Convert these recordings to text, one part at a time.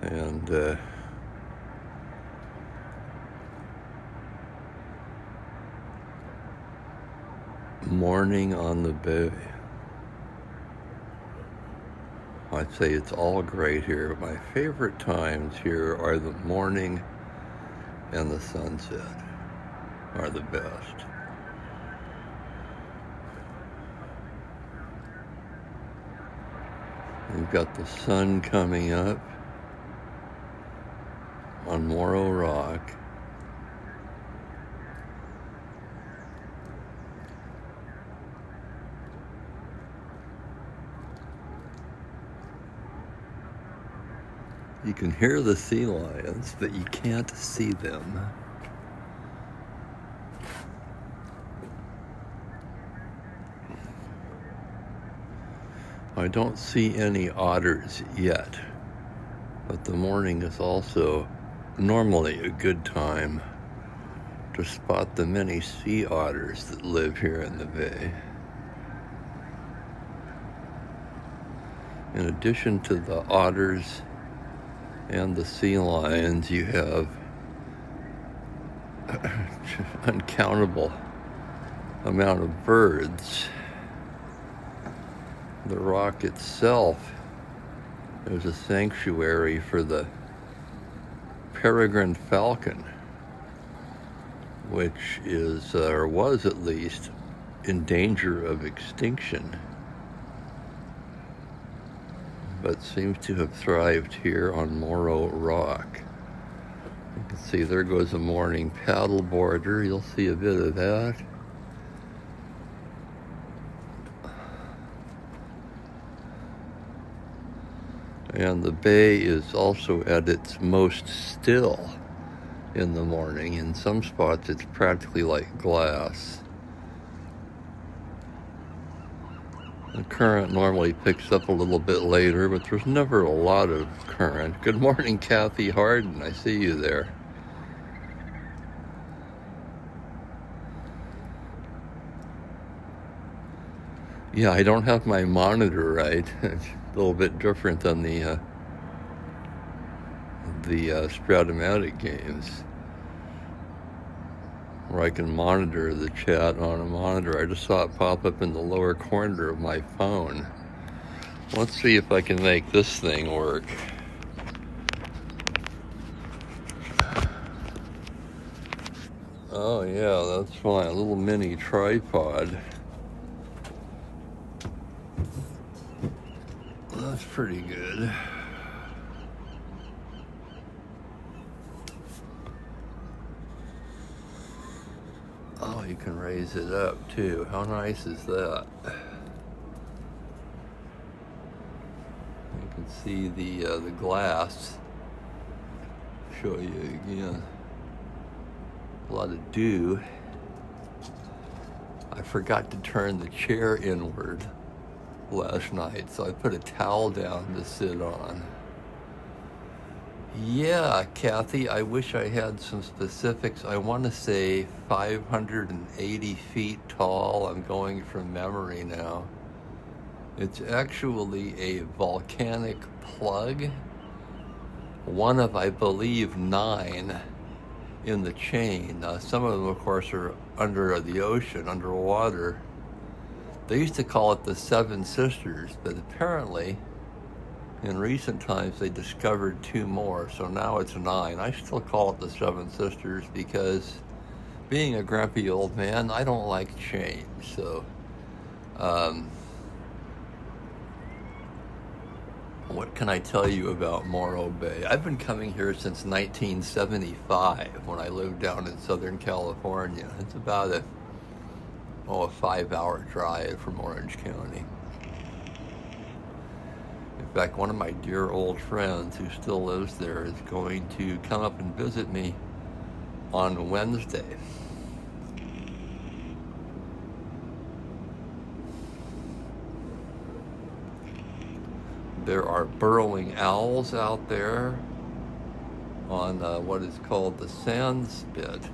And morning on the bay. I'd say it's all great here. My favorite times here are the morning and the sunset are the best. We've got the sun coming up on Morro Rock. You can hear the sea lions, but you can't see them. I don't see any otters yet, but the morning is also normally a good time to spot the many sea otters that live here in the bay. In addition to the otters and the sea lions, you have uncountable amount of birds. The rock itself is a sanctuary for the peregrine falcon, which is, or was at least, in danger of extinction, but seems to have thrived here on Morro Rock. You can see there goes a morning paddle boarder. You'll see a bit of that. And the bay is also at its most still in the morning. In some spots, it's practically like glass. The current normally picks up a little bit later, but there's never a lot of current. Good morning, Kathy Harden. I see you there. Yeah, I don't have my monitor right. It's a little bit different than the Stratomatic games, where I can monitor the chat on a monitor. I just saw it pop up in the lower corner of my phone. Let's see if I can make this thing work. Oh yeah, that's fine. A little mini tripod. That's pretty good. Oh, you can raise it up too. How nice is that? You can see the glass. Show you again. A lot of dew. I forgot to turn the chair inward last night, so I put a towel down to sit on. Yeah, Kathy, I wish I had some specifics. I want to say 580 feet tall. I'm going from memory now. It's actually a volcanic plug, one of, I believe, 9 in the chain. Some of them, of course, are under the ocean, underwater. They used to call it the Seven Sisters, but apparently in recent times they discovered 2 more, so now it's 9. I still call it the Seven Sisters because, being a grumpy old man, I don't like change. So what can I tell you about Morro Bay? I've been coming here since 1975 when I lived down in Southern California. It's about a 5-hour drive from Orange County. In fact, one of my dear old friends who still lives there is going to come up and visit me on Wednesday. There are burrowing owls out there on what is called the sand spit.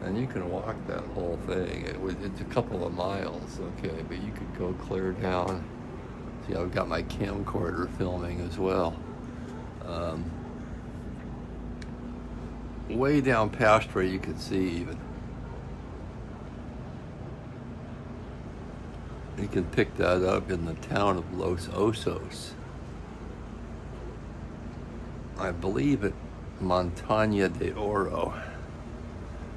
And you can walk that whole thing. It's a couple of miles, okay, but you could go clear down. See, I've got my camcorder filming as well. Way down past where you could see even. You can pick that up in the town of Los Osos. I believe at Montaña de Oro.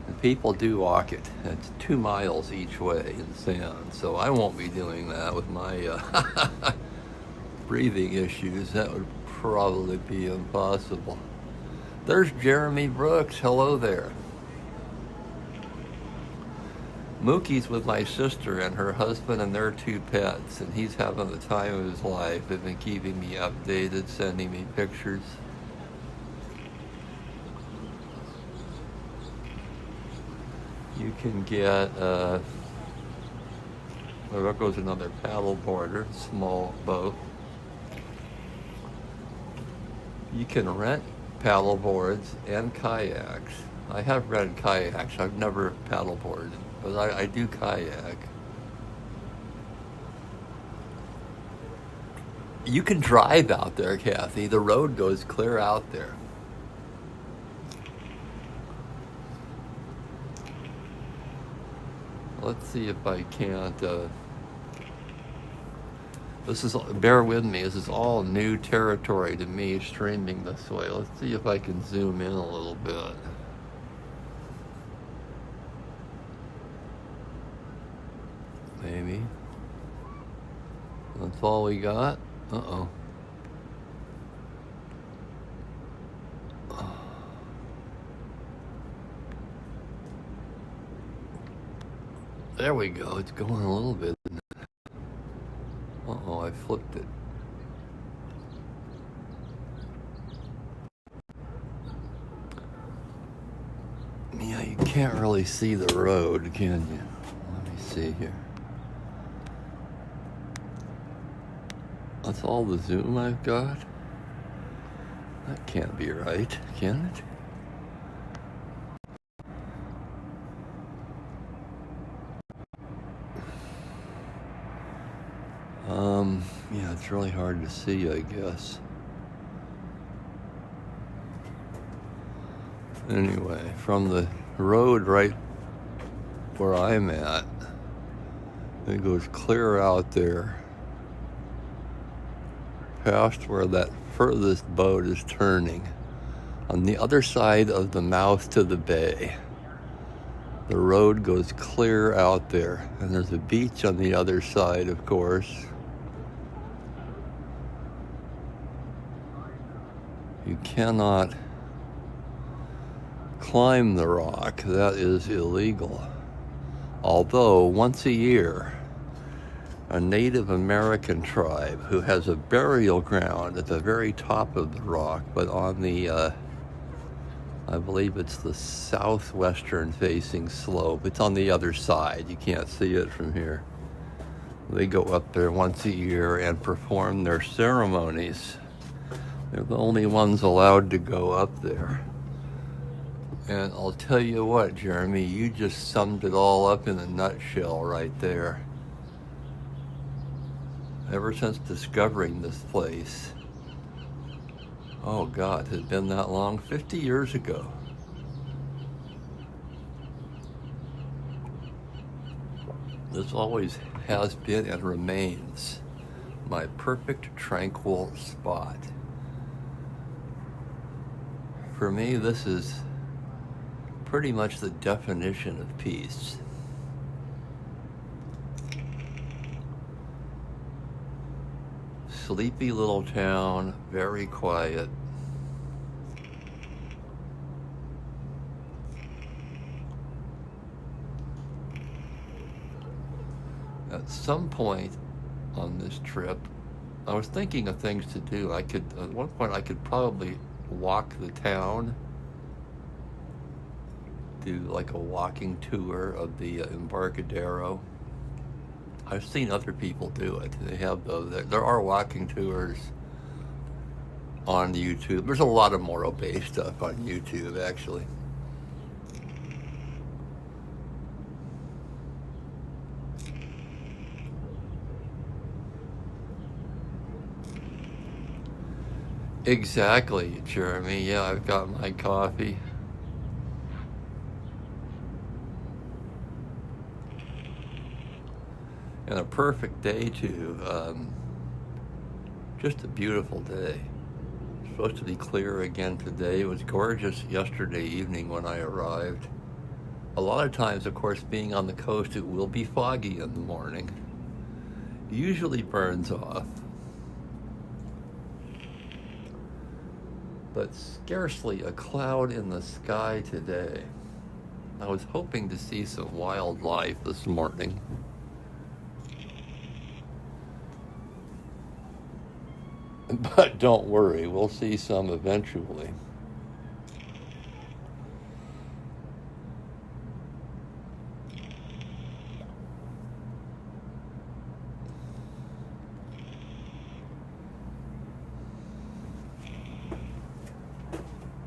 And people do walk it. It's 2 miles each way in sand, so I won't be doing that with my breathing issues. That would probably be impossible. There's Jeremy Brooks. Hello there. Mookie's with my sister and her husband and their 2 pets, and he's having the time of his life. They've been keeping me updated, sending me pictures. You can get, well, there goes another paddle boarder, small boat. You can rent paddle boards and kayaks. I have rented kayaks. I've never paddle boarded, but I do kayak. You can drive out there, Kathy. The road goes clear out there. Let's see if I can't, bear with me, this is all new territory to me, streaming this way. Let's see if I can zoom in a little bit. Maybe. That's all we got? Uh-oh. There we go. It's going a little bit. Uh-oh, I flipped it. Yeah, you can't really see the road, can you? Let me see here. That's all the zoom I've got? That can't be right, can it? Yeah, it's really hard to see, I guess. Anyway, from the road right where I'm at, it goes clear out there, past where that furthest boat is turning, on the other side of the mouth to the bay. The road goes clear out there, and there's a beach on the other side, of course. You cannot climb the rock. That is illegal. Although, once a year, a Native American tribe who has a burial ground at the very top of the rock, but on the, I believe it's the southwestern facing slope. It's on the other side. You can't see it from here. They go up there once a year and perform their ceremonies. They're the only ones allowed to go up there. And I'll tell you what, Jeremy, you just summed it all up in a nutshell right there. Ever since discovering this place, oh God, has it been that long? 50 years ago. This always has been and remains my perfect tranquil spot. For me, this is pretty much the definition of peace. Sleepy little town, very quiet. At some point on this trip, I was thinking of things to do. At one point I could probably walk the town, do like a walking tour of the Embarcadero. I've seen other people do it. They have those. There are walking tours on YouTube. There's a lot of Morro Bay stuff on YouTube, actually. Exactly, Jeremy. Yeah, I've got my coffee. And a perfect day too. Just a beautiful day. It's supposed to be clear again today. It was gorgeous yesterday evening when I arrived. A lot of times, of course, being on the coast, it will be foggy in the morning. Usually burns off, but scarcely a cloud in the sky today. I was hoping to see some wildlife this morning. But don't worry, we'll see some eventually.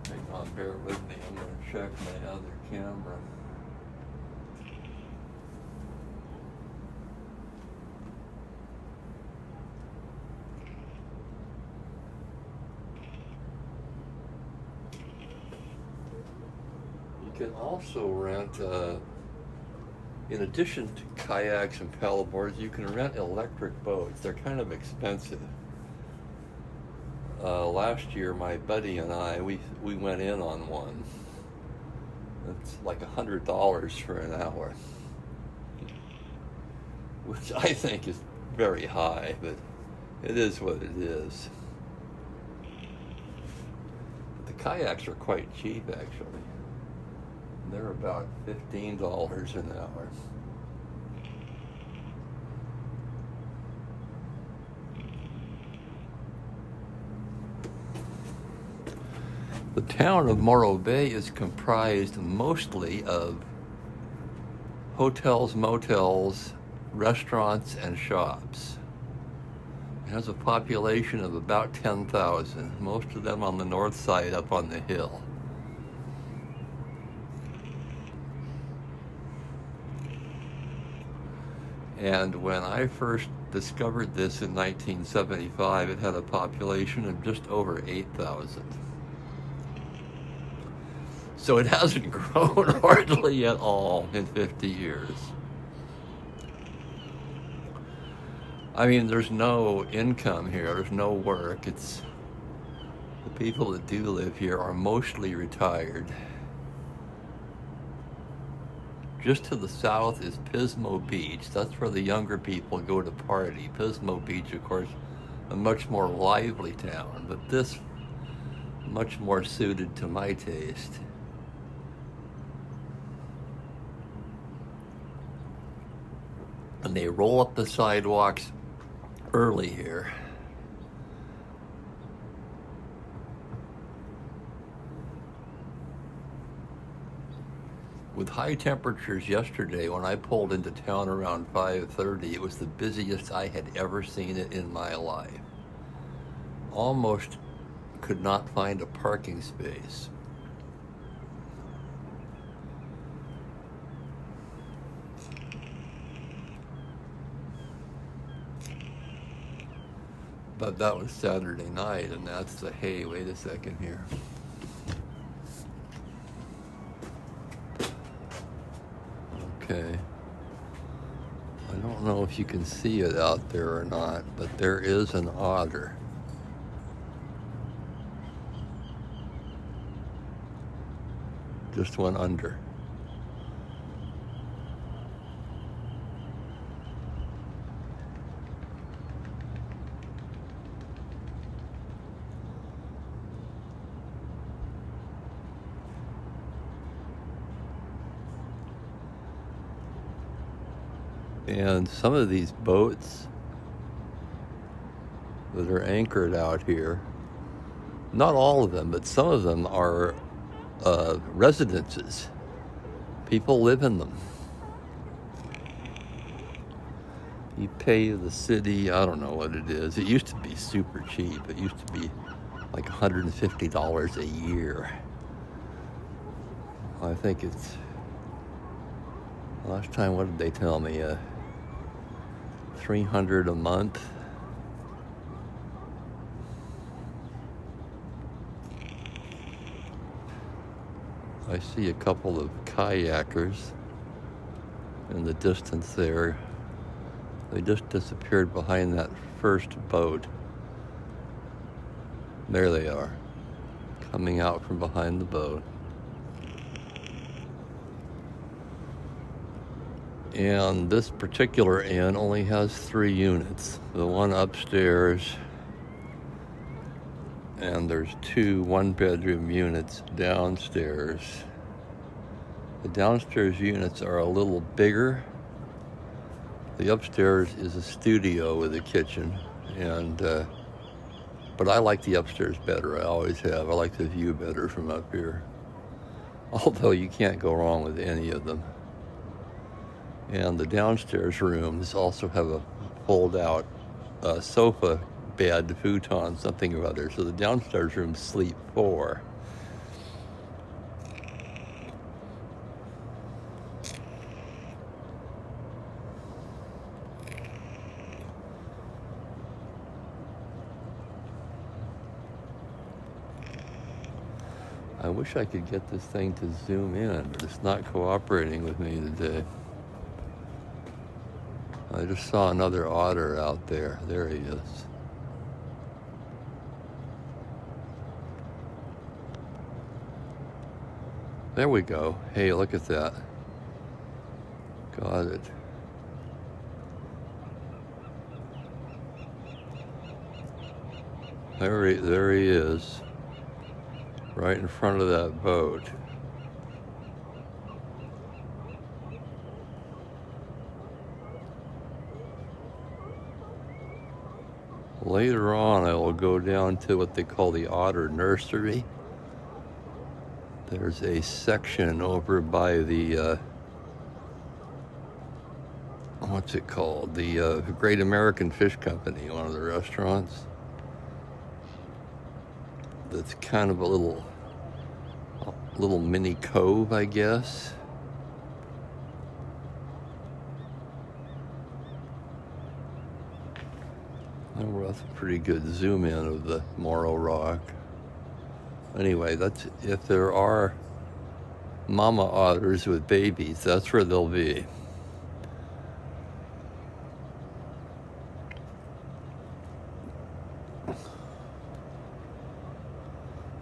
Hang on, bear with me. I'm going to check my other camera. You can also rent, in addition to kayaks and paddleboards, you can rent electric boats. They're kind of expensive. Last year, my buddy and I, we went in on one. It's like $100 for an hour, which I think is very high, but it is what it is. But the kayaks are quite cheap, actually. They're about $15 an hour. The town of Morro Bay is comprised mostly of hotels, motels, restaurants, and shops. It has a population of about 10,000, most of them on the north side up on the hill. And when I first discovered this in 1975, it had a population of just over 8,000. So it hasn't grown hardly at all in 50 years. I mean, there's no income here, there's no work. It's the people that do live here are mostly retired. Just to the south is Pismo Beach. That's where the younger people go to party. Pismo Beach, of course, a much more lively town, but this much more suited to my taste. And they roll up the sidewalks early here. With high temperatures yesterday, when I pulled into town around 5:30, it was the busiest I had ever seen it in my life. Almost could not find a parking space. But that was Saturday night, and that's the, hey, wait a second here. Okay. I don't know if you can see it out there or not, but there is an otter. Just went under. And some of these boats that are anchored out here, not all of them, but some of them are residences. People live in them. You pay the city, I don't know what it is. It used to be super cheap. It used to be like $150 a year. I think it's, last time, what did they tell me? $300 a month. I see a couple of kayakers in the distance there. They just disappeared behind that first boat. There they are, coming out from behind the boat. And this particular inn only has 3 units. The one upstairs, and there's 2 one-bedroom units downstairs. The downstairs units are a little bigger. The upstairs is a studio with a kitchen, and but I like the upstairs better. I always have. I like the view better from up here. Although you can't go wrong with any of them. And the downstairs rooms also have a fold-out sofa, bed, futon, something or other. So the downstairs rooms sleep 4. I wish I could get this thing to zoom in, but it's not cooperating with me today. I just saw another otter out there. There he is. There we go. Hey, look at that. Got it. There he is. Right in front of that boat. Later on, I will go down to what they call the otter nursery. There's a section over by the, what's it called? The Great American Fish Company, one of the restaurants. That's kind of a little mini cove, I guess. Oh, that's a pretty good zoom in of the Morro Rock. Anyway, that's, if there are mama otters with babies, that's where they'll be.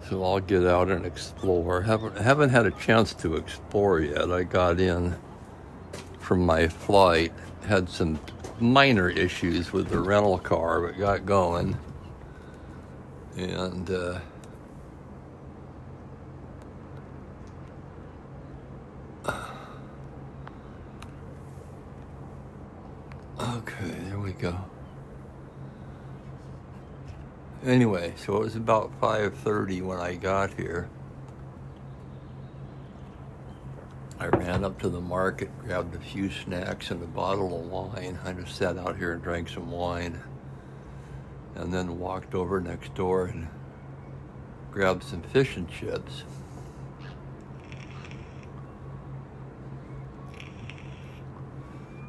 So I'll get out and explore. Haven't had a chance to explore yet. I got in from my flight, had some minor issues with the rental car, but got going. And okay, there we go. Anyway, so it was about 5:30 when I got here. I ran up to the market, grabbed a few snacks and a bottle of wine. I just sat out here and drank some wine, and then walked over next door and grabbed some fish and chips.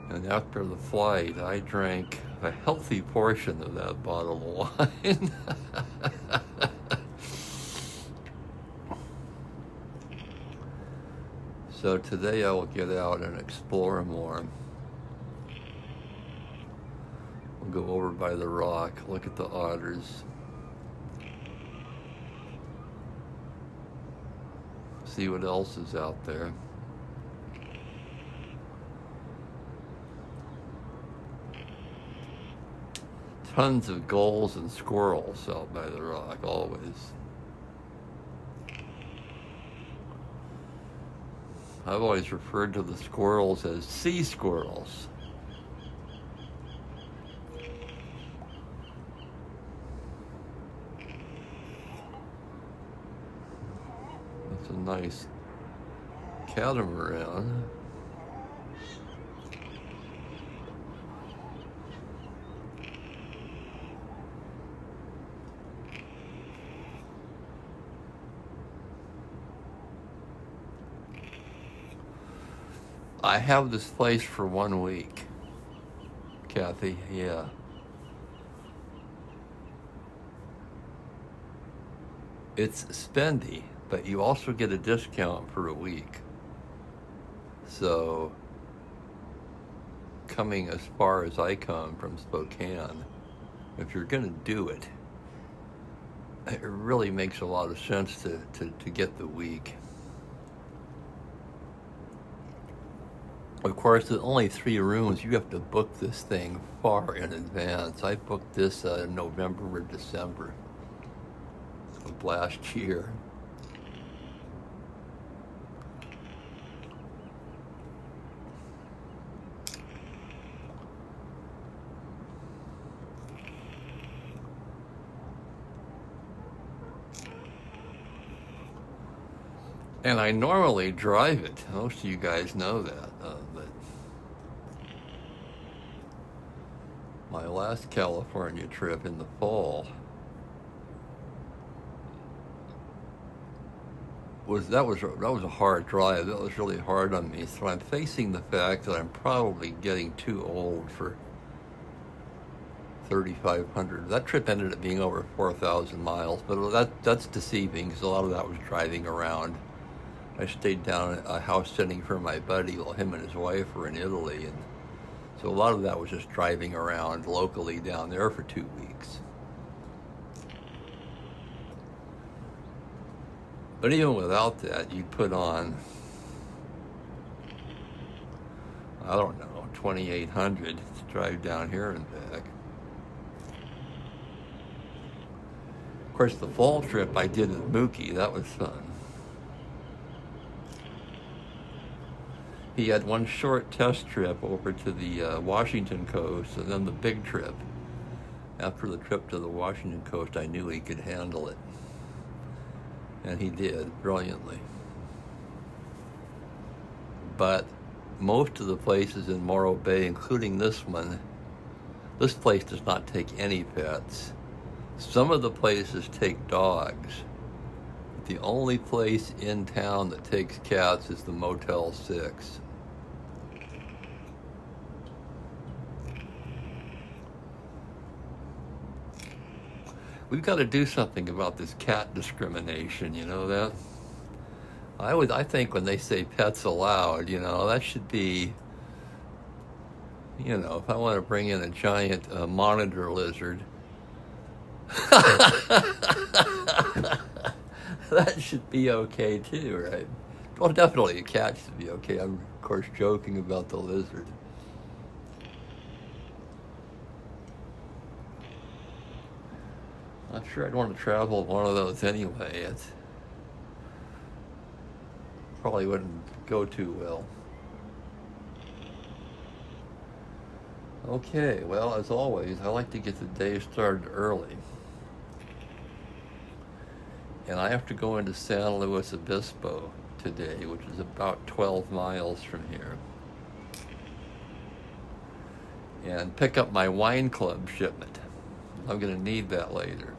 And after the flight, I drank a healthy portion of that bottle of wine. So today I will get out and explore more. We'll go over by the rock, look at the otters, see what else is out there. Tons of gulls and squirrels out by the rock, always. I've always referred to the squirrels as sea squirrels. That's a nice catamaran. I have this place for 1 week, Kathy, yeah. It's spendy, but you also get a discount for a week. So coming as far as I come from Spokane, if you're going to do it, it really makes a lot of sense to get the week. Of course, there's only 3 rooms. You have to book this thing far in advance. I booked this in November or December of last year. And I normally drive it. Most of you guys know that. But my last California trip in the fall was a hard drive. That was really hard on me. So I'm facing the fact that I'm probably getting too old for 3,500. That trip ended up being over 4,000 miles, but that's deceiving because a lot of that was driving around. I stayed down at a house sitting for my buddy while him and his wife were in Italy, and so a lot of that was just driving around locally down there for 2 weeks. But even without that, you'd put on, I don't know, 2,800 to drive down here and back. Of course, the fall trip I did with Mookie, that was fun. He had one short test trip over to the Washington coast, and then the big trip. After the trip to the Washington coast, I knew he could handle it. And he did, brilliantly. But most of the places in Morro Bay, including this one, this place does not take any pets. Some of the places take dogs. The only place in town that takes cats is the Motel 6. We've got to do something about this cat discrimination, you know that? I think when they say pets allowed, you know, that should be, you know, if I want to bring in a giant monitor lizard, that should be okay too, right? Well, definitely a cat should be okay. I'm, of course, joking about the lizard. I'm sure I'd want to travel one of those anyway. It probably wouldn't go too well. Okay, well, as always, I like to get the day started early. And I have to go into San Luis Obispo today, which is about 12 miles from here, and pick up my wine club shipment. I'm going to need that later.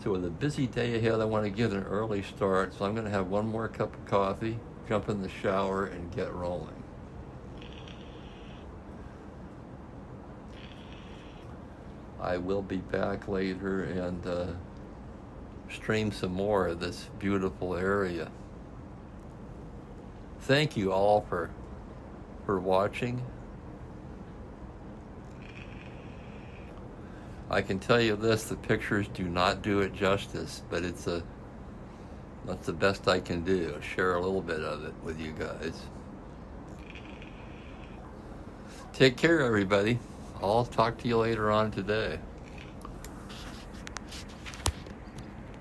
So with a busy day ahead, I want to get an early start, so I'm going to have one more cup of coffee, jump in the shower, and get rolling. I will be back later and stream some more of this beautiful area. Thank you all for watching. I can tell you this, the pictures do not do it justice, but that's the best I can do, share a little bit of it with you guys. Take care, everybody. I'll talk to you later on today.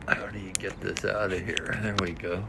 How do you get this out of here? There we go.